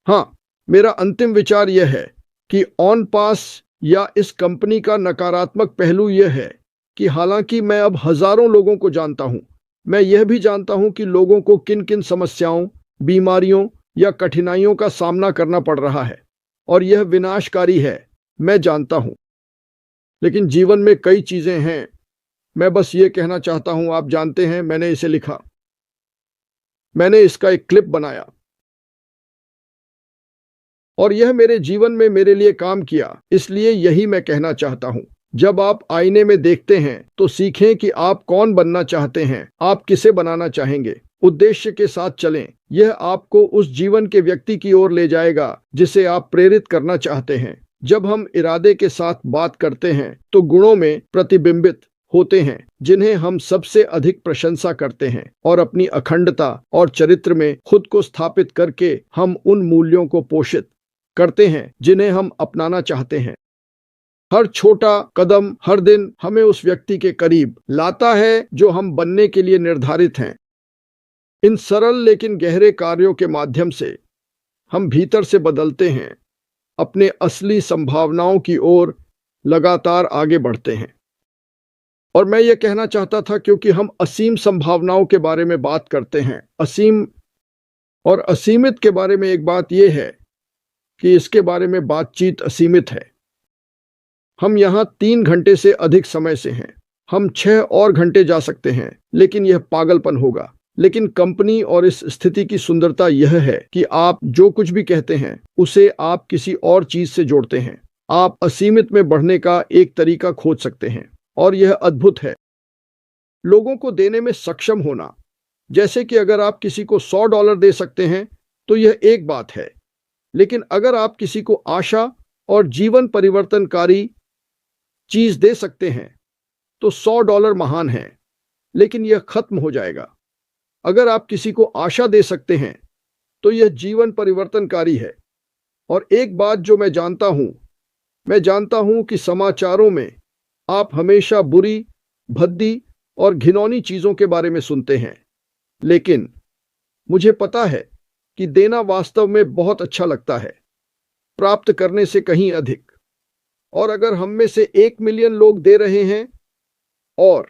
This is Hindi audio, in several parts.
हाँ, मेरा अंतिम विचार यह है कि ऑन पास या इस कंपनी का नकारात्मक पहलू यह है कि हालांकि मैं अब हजारों लोगों को जानता हूं, मैं यह भी जानता हूं कि लोगों को किन किन समस्याओं, बीमारियों या कठिनाइयों का सामना करना पड़ रहा है और यह विनाशकारी है, मैं जानता हूं। लेकिन जीवन में कई चीजें हैं। मैं बस ये कहना चाहता हूं, आप जानते हैं, मैंने इसे लिखा, मैंने इसका एक क्लिप बनाया और यह मेरे जीवन में मेरे लिए काम किया, इसलिए यही मैं कहना चाहता हूं। जब आप आईने में देखते हैं तो सीखें कि आप कौन बनना चाहते हैं, आप किसे बनाना चाहेंगे। उद्देश्य के साथ चलें, यह आपको उस जीवन के व्यक्ति की ओर ले जाएगा जिसे आप प्रेरित करना चाहते हैं। जब हम इरादे के साथ बात करते हैं तो गुणों में प्रतिबिंबित होते हैं जिन्हें हम सबसे अधिक प्रशंसा करते हैं, और अपनी अखंडता और चरित्र में खुद को स्थापित करके हम उन मूल्यों को पोषित करते हैं जिन्हें हम अपनाना चाहते हैं। हर छोटा कदम हर दिन हमें उस व्यक्ति के करीब लाता है जो हम बनने के लिए निर्धारित हैं। इन सरल लेकिन गहरे कार्यों के माध्यम से हम भीतर से बदलते हैं, अपने असली संभावनाओं की ओर लगातार आगे बढ़ते हैं। और मैं ये कहना चाहता था, क्योंकि हम असीम संभावनाओं के बारे में बात करते हैं, असीम और असीमित के बारे में एक बात यह है कि इसके बारे में बातचीत असीमित है। हम यहाँ 3 घंटे से अधिक समय से हैं, हम 6 और घंटे जा सकते हैं, लेकिन यह पागलपन होगा। लेकिन कंपनी और इस स्थिति की सुंदरता यह है कि आप जो कुछ भी कहते हैं उसे आप किसी और चीज से जोड़ते हैं। आप असीमित में बढ़ने का एक तरीका खोज सकते हैं और यह अद्भुत है। लोगों को देने में सक्षम होना, जैसे कि अगर आप किसी को $100 दे सकते हैं तो यह एक बात है, लेकिन अगर आप किसी को आशा और जीवन परिवर्तनकारी चीज दे सकते हैं तो $100 महान है, लेकिन यह खत्म हो जाएगा। अगर आप किसी को आशा दे सकते हैं तो यह जीवन परिवर्तनकारी है। और एक बात जो मैं जानता हूं कि समाचारों में आप हमेशा बुरी, भद्दी और घिनौनी चीजों के बारे में सुनते हैं, लेकिन मुझे पता है कि देना वास्तव में बहुत अच्छा लगता है, प्राप्त करने से कहीं अधिक। और अगर हम में से 1 मिलियन लोग दे रहे हैं और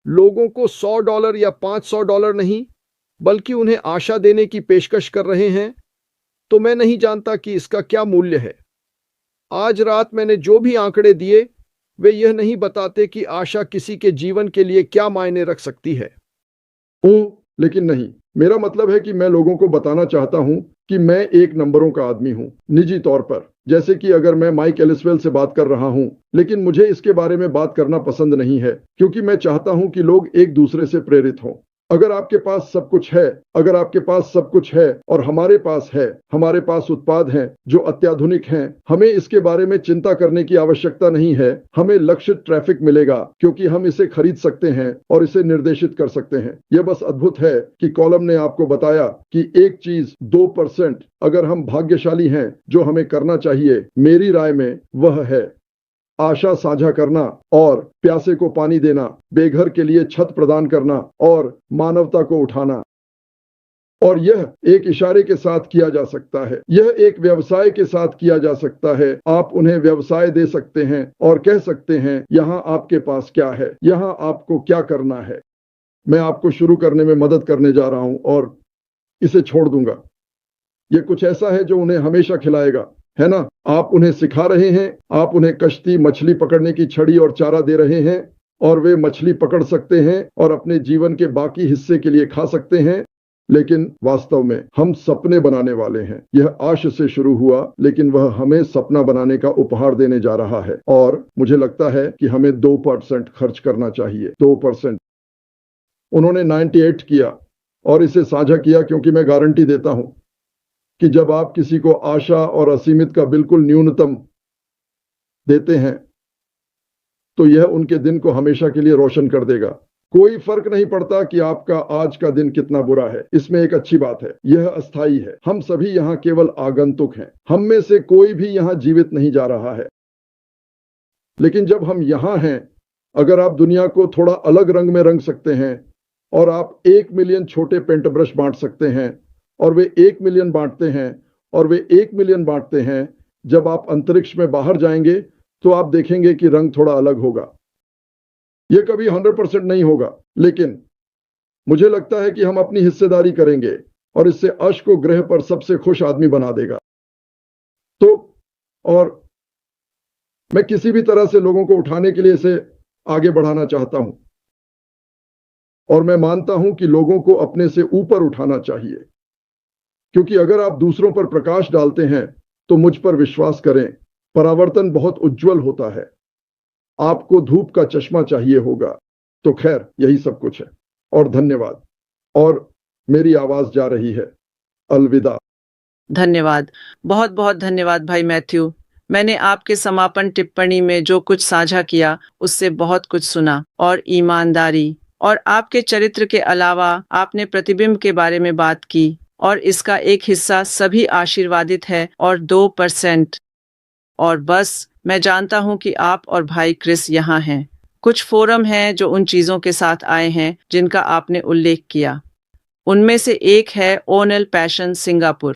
लोगों को $100 या $500 नहीं, बल्कि उन्हें आशा देने की पेशकश कर रहे हैं, तो मैं नहीं जानता कि इसका क्या मूल्य है। आज रात मैंने जो भी आंकड़े दिए वे यह नहीं बताते कि आशा किसी के जीवन के लिए क्या मायने रख सकती है। लेकिन नहीं, मेरा मतलब है कि मैं लोगों को बताना चाहता हूं कि मैं एक नंबरों का आदमी हूं, निजी तौर पर। जैसे कि अगर मैं माइक एलिसवेल से बात कर रहा हूं, लेकिन मुझे इसके बारे में बात करना पसंद नहीं है, क्योंकि मैं चाहता हूं कि लोग एक दूसरे से प्रेरित हों। अगर आपके पास सब कुछ है, अगर आपके पास सब कुछ है और हमारे पास है, हमारे पास उत्पाद हैं जो अत्याधुनिक हैं, हमें इसके बारे में चिंता करने की आवश्यकता नहीं है। हमें लक्षित ट्रैफिक मिलेगा क्योंकि हम इसे खरीद सकते हैं और इसे निर्देशित कर सकते हैं। यह बस अद्भुत है कि कॉलम ने आपको बताया कि एक चीज 2% अगर हम भाग्यशाली हैं जो हमें करना चाहिए, मेरी राय में वह है आशा साझा करना और प्यासे को पानी देना, बेघर के लिए छत प्रदान करना और मानवता को उठाना। और यह एक इशारे के साथ किया जा सकता है, यह एक व्यवसाय के साथ किया जा सकता है। आप उन्हें व्यवसाय दे सकते हैं और कह सकते हैं, यहाँ आपके पास क्या है, यहाँ आपको क्या करना है। मैं आपको शुरू करने में मदद करने जा रहा हूं और इसे छोड़ दूंगा। यह कुछ ऐसा है जो उन्हें हमेशा खिलाएगा, है ना? आप उन्हें सिखा रहे हैं, आप उन्हें कश्ती, मछली पकड़ने की छड़ी और चारा दे रहे हैं और वे मछली पकड़ सकते हैं और अपने जीवन के बाकी हिस्से के लिए खा सकते हैं। लेकिन वास्तव में हम सपने बनाने वाले हैं। यह आश से शुरू हुआ, लेकिन वह हमें सपना बनाने का उपहार देने जा रहा है। और मुझे लगता है कि हमें 2% खर्च करना चाहिए। 2%। उन्होंने 98 किया और इसे साझा किया, क्योंकि मैं गारंटी देता हूं कि जब आप किसी को आशा और असीमित का बिल्कुल न्यूनतम देते हैं तो यह उनके दिन को हमेशा के लिए रोशन कर देगा। कोई फर्क नहीं पड़ता कि आपका आज का दिन कितना बुरा है। इसमें एक अच्छी बात है, यह अस्थाई है। हम सभी यहाँ केवल आगंतुक हैं, हम में से कोई भी यहाँ जीवित नहीं जा रहा है। लेकिन जब हम यहाँ हैं, अगर आप दुनिया को थोड़ा अलग रंग में रंग सकते हैं और आप 1 मिलियन छोटे पेंट ब्रश बांट सकते हैं और वे 1 मिलियन बांटते हैं, और वे 1 मिलियन बांटते हैं। जब आप अंतरिक्ष में बाहर जाएंगे तो आप देखेंगे कि रंग थोड़ा अलग होगा। यह कभी 100% नहीं होगा, लेकिन मुझे लगता है कि हम अपनी हिस्सेदारी करेंगे और इससे अर्श को ग्रह पर सबसे खुश आदमी बना देगा। तो और मैं किसी भी तरह से लोगों को उठाने के लिए इसे आगे बढ़ाना चाहता हूं, और मैं मानता हूं कि लोगों को अपने से ऊपर उठाना चाहिए, क्योंकि अगर आप दूसरों पर प्रकाश डालते हैं तो मुझ पर विश्वास करें, परावर्तन बहुत उज्जवल होता है। आपको धूप का चश्मा चाहिए होगा। तो खैर, यही सब कुछ है, और धन्यवाद। और मेरी आवाज जा रही है। अलविदा। धन्यवाद, बहुत बहुत धन्यवाद भाई मैथ्यू। मैंने आपके समापन टिप्पणी में जो कुछ साझा किया उससे बहुत कुछ सुना, और ईमानदारी और आपके चरित्र के अलावा आपने प्रतिबिंब के बारे में बात की, और इसका एक हिस्सा सभी आशीर्वादित है और 2%। और बस मैं जानता हूं कि आप और भाई क्रिस यहाँ हैं। कुछ फोरम हैं जो उन चीजों के साथ आए हैं जिनका आपने उल्लेख किया। उनमें से एक है ओनल पैशन सिंगापुर।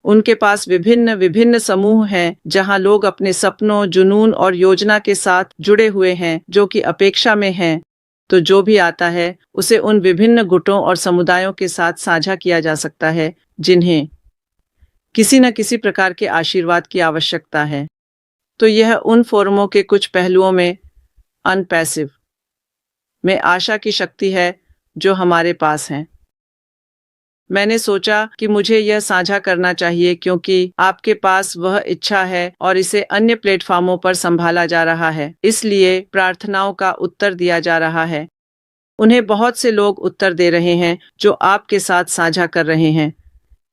उनके पास विभिन्न विभिन्न समूह हैं जहां लोग अपने सपनों, जुनून और योजना के साथ जुड़े हुए हैं जो कि अपेक्षा में हैं। तो जो भी आता है उसे उन विभिन्न गुटों और समुदायों के साथ साझा किया जा सकता है जिन्हें किसी न किसी प्रकार के आशीर्वाद की आवश्यकता है। तो यह उन फोरमों के कुछ पहलुओं में अनपैसिव में आशा की शक्ति है जो हमारे पास हैं। मैंने सोचा कि मुझे यह साझा करना चाहिए क्योंकि आपके पास वह इच्छा है और इसे अन्य प्लेटफॉर्मों पर संभाला जा रहा है, इसलिए प्रार्थनाओं का उत्तर दिया जा रहा है। उन्हें बहुत से लोग उत्तर दे रहे हैं जो आपके साथ साझा कर रहे हैं।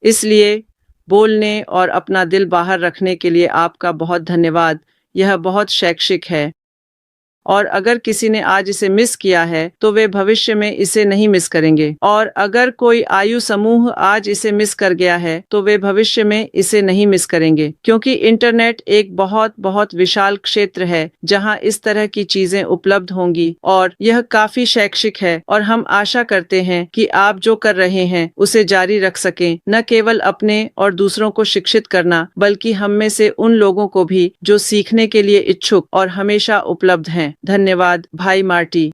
इसलिए बोलने और अपना दिल बाहर रखने के लिए आपका बहुत धन्यवाद। यह बहुत शैक्षिक है, और अगर किसी ने आज इसे मिस किया है तो वे भविष्य में इसे नहीं मिस करेंगे, और अगर कोई आयु समूह आज इसे मिस कर गया है तो वे भविष्य में इसे नहीं मिस करेंगे, क्योंकि इंटरनेट एक बहुत बहुत विशाल क्षेत्र है जहां इस तरह की चीजें उपलब्ध होंगी, और यह काफी शैक्षिक है। और हम आशा करते हैं कि आप जो कर रहे हैं उसे जारी रख सकें, न केवल अपने और दूसरों को शिक्षित करना, बल्कि हम में से उन लोगों को भी जो सीखने के लिए इच्छुक और हमेशा उपलब्ध हैं। धन्यवाद भाई मार्टी।